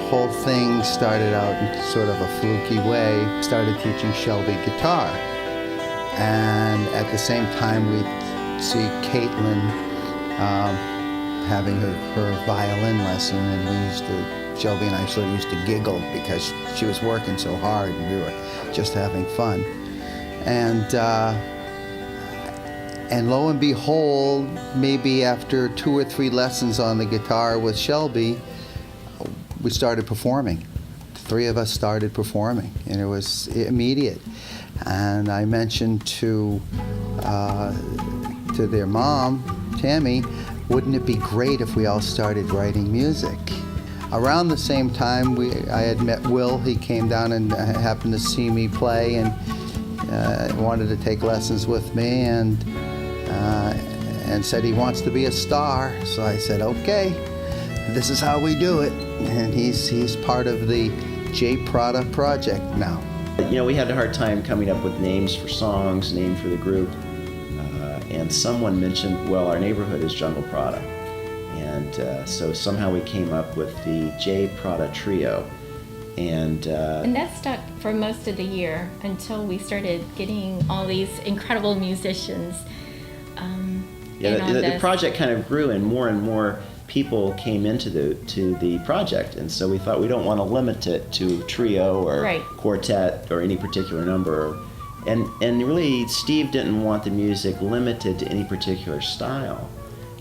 whole thing started out in sort of a fluky way. Started teaching Shelby guitar. And at the same time, we'd see Caitlin having her violin lesson, and Shelby and I sort of used to giggle because she was working so hard and we were just having fun. And lo and behold, maybe after 2 or 3 lessons on the guitar with Shelby, we started performing. The 3 of us started performing, and it was immediate. And I mentioned to their mom, Tammy, wouldn't it be great if we all started writing music? Around the same time, I had met Will. He came down and happened to see me play and wanted to take lessons with me, and said he wants to be a star. So I said, okay, this is how we do it. And he's part of the Prada project now. You know, we had a hard time coming up with names for songs, name for the group, and someone mentioned, well, our neighborhood is Jungle Prada. And so somehow we came up with the Prada Trio. And that stuck for most of the year until we started getting all these incredible musicians. The project kind of grew, and more people came into the project, and so we thought we don't want to limit it to trio or quartet or any particular number. And really, Steve didn't want the music limited to any particular style.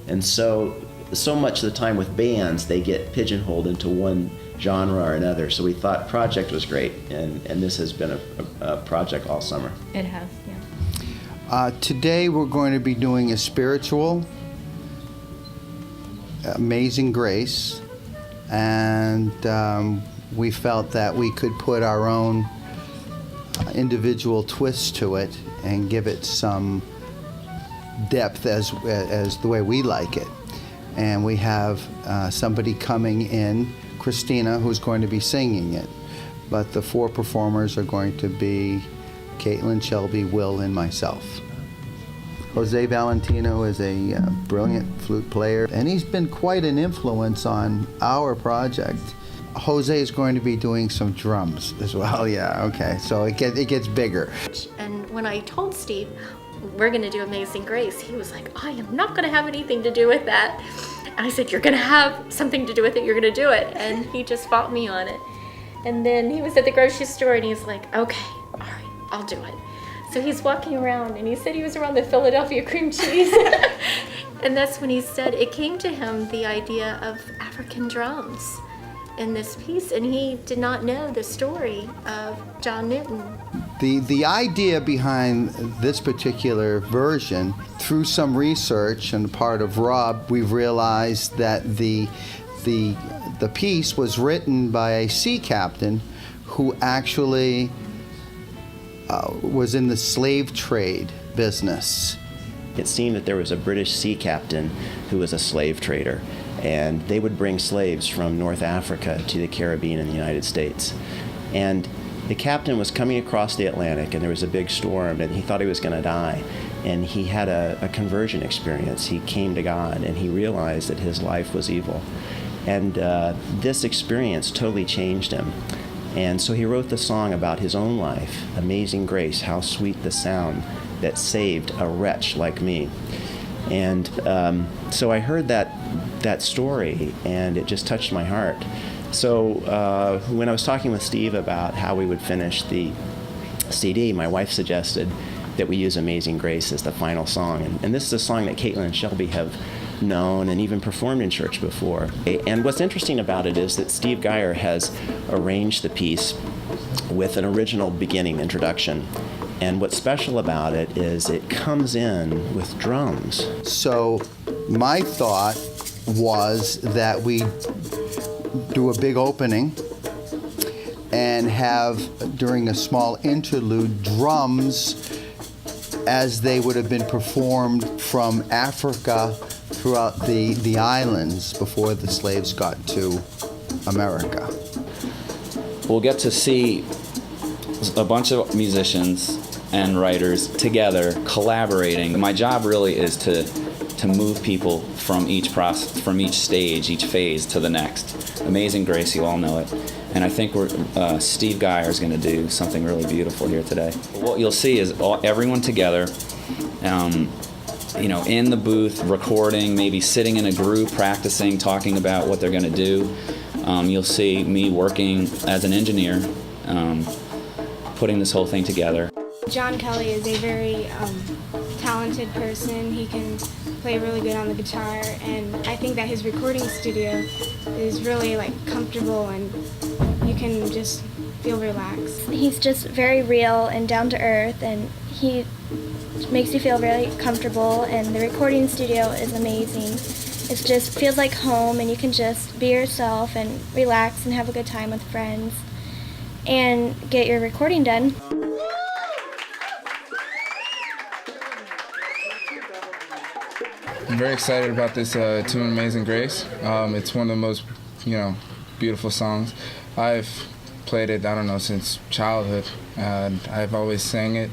And so much of the time with bands, they get pigeonholed into one genre or another. So we thought project was great, and this has been a project all summer. It has, yeah. Today we're going to be doing a spiritual, Amazing Grace, and we felt that we could put our own individual twist to it and give it some depth as the way we like it. And we have somebody coming in, Christina, who's going to be singing it. But the 4 performers are going to be Caitlin, Shelby, Will, and myself. Jose Valentino is a brilliant flute player, and he's been quite an influence on our project. Jose is going to be doing some drums as well. Yeah, okay, so it gets bigger. And when I told Steve we're going to do Amazing Grace, he was like, I am not going to have anything to do with that. And I said, you're going to have something to do with it, you're going to do it. And he just fought me on it. And then he was at the grocery store and he's like, okay, all right, I'll do it. So he's walking around, and he said he was around the Philadelphia cream cheese. And that's when he said it came to him, the idea of African drums in this piece, and he did not know the story of John Newton. The idea behind this particular version, through some research on the part of Rob, we've realized that the piece was written by a sea captain who actually was in the slave trade business. It seemed that there was a British sea captain who was a slave trader, and they would bring slaves from North Africa to the Caribbean and the United States. And the captain was coming across the Atlantic, and there was a big storm, and he thought he was going to die. And he had a conversion experience. He came to God, and he realized that his life was evil. And this experience totally changed him. And so he wrote the song about his own life, Amazing Grace, how sweet the sound that saved a wretch like me. And so I heard that story, and it just touched my heart. So when I was talking with Steve about how we would finish the CD, my wife suggested that we use Amazing Grace as the final song. And this is a song that Caitlin and Shelby have known and even performed in church before. And what's interesting about it is that Steve Geyer has arranged the piece with an original beginning introduction. And what's special about it is it comes in with drums. So my thought was that we do a big opening and have, during a small interlude, drums as they would have been performed from Africa throughout the islands before the slaves got to America. We'll get to see a bunch of musicians and writers together collaborating. My job really is to to move people from each process, from each stage, each phase to the next. Amazing Grace, you all know it. And I think Steve Geyer is going to do something really beautiful here today. What you'll see is everyone together, in the booth, recording, maybe sitting in a group, practicing, talking about what they're going to do. You'll see me working as an engineer, putting this whole thing together. John Kelly is a very talented person. He can play really good on the guitar, and I think that his recording studio is really comfortable, and you can just feel relaxed. He's just very real and down to earth, and he makes you feel very comfortable, and the recording studio is amazing. It just feels like home, and you can just be yourself and relax and have a good time with friends and get your recording done. I'm very excited about this tune, Amazing Grace. It's one of the most, beautiful songs. I've played it, since childhood. I've always sang it,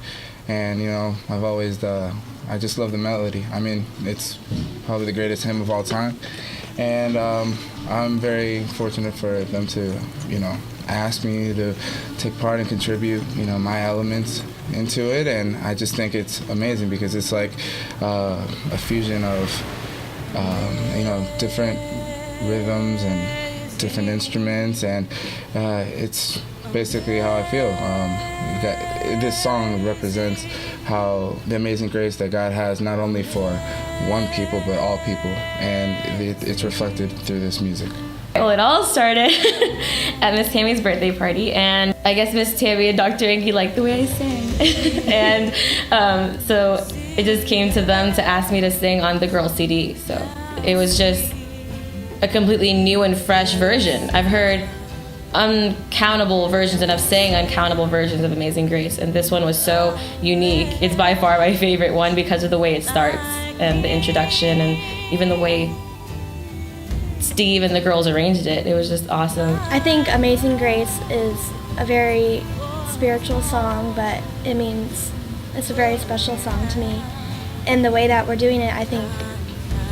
and, I've always, I just love the melody. I mean, it's probably the greatest hymn of all time. And I'm very fortunate for them to, ask me to take part and contribute, my elements into it, and I just think it's amazing because it's like a fusion of, different rhythms and different instruments, and it's basically how I feel. This song represents how the amazing grace that God has not only for one people but all people, and it's reflected through this music. Well, it all started at Miss Tammy's birthday party, and I guess Miss Tammy and Dr. Enke liked the way I sang. And so it just came to them to ask me to sing on the Girls CD. So it was just a completely new and fresh version. I've heard uncountable versions, and I've sang uncountable versions of Amazing Grace, and this one was so unique. It's by far my favorite one because of the way it starts and the introduction, and even the way Steve and the girls arranged it. It was just awesome. I think Amazing Grace is a very spiritual song, but it's a very special song to me. And the way that we're doing it, I think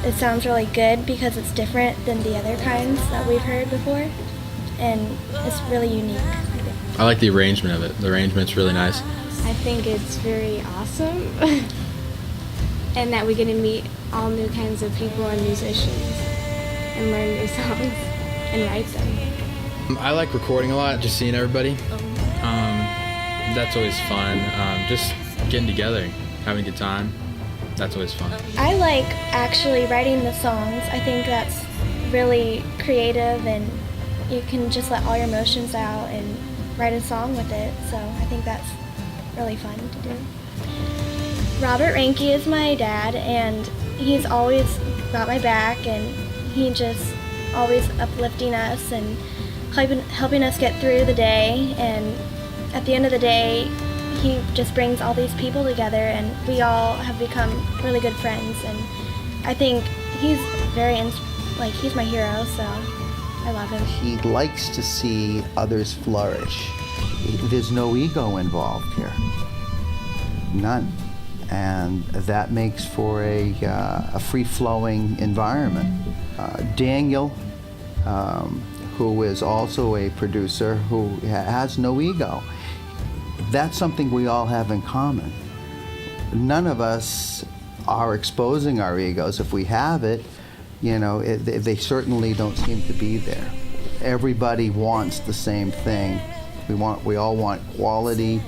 it sounds really good because it's different than the other kinds that we've heard before. And it's really unique, I think. I like the arrangement of it. The arrangement's really nice. I think it's very awesome and that we get to meet all new kinds of people and musicians and learn new songs and write them. I like recording a lot, just seeing everybody. That's always fun. Just getting together, having a good time. That's always fun. I like actually writing the songs. I think that's really creative, and you can just let all your emotions out and write a song with it. So I think that's really fun to do. Robert Ranke is my dad, and he's always got my back, and he just always uplifting us and helping us get through the day. And at the end of the day, he just brings all these people together, and we all have become really good friends. And I think he's he's my hero, so I love him. He likes to see others flourish. There's no ego involved here. None. And that makes for a free-flowing environment. Daniel, who is also a producer who has no ego, that's something we all have in common. None of us are exposing our egos. If we have it, they certainly don't seem to be there. Everybody wants the same thing. We all want quality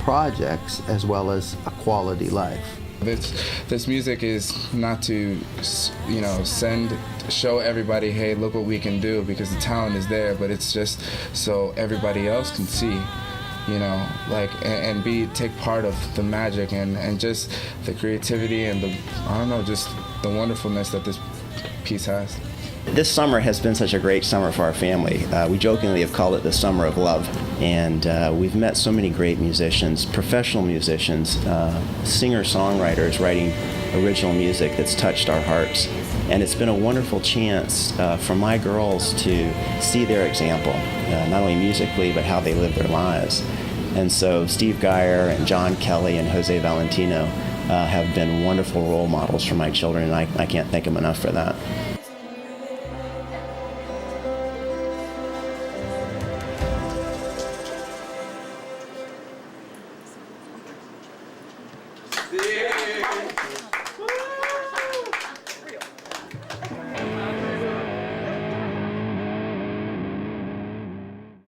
projects as well as a quality life. This music is not to, show everybody, hey, look what we can do, because the talent is there, but it's just so everybody else can see, and take part of the magic and just the creativity and just the wonderfulness that this piece has. This summer has been such a great summer for our family. We jokingly have called it the summer of love. And we've met so many great musicians, professional musicians, singer-songwriters writing original music that's touched our hearts. And it's been a wonderful chance for my girls to see their example, not only musically, but how they live their lives. And so Steve Geyer and John Kelly and Jose Valentino have been wonderful role models for my children, and I can't thank them enough for that.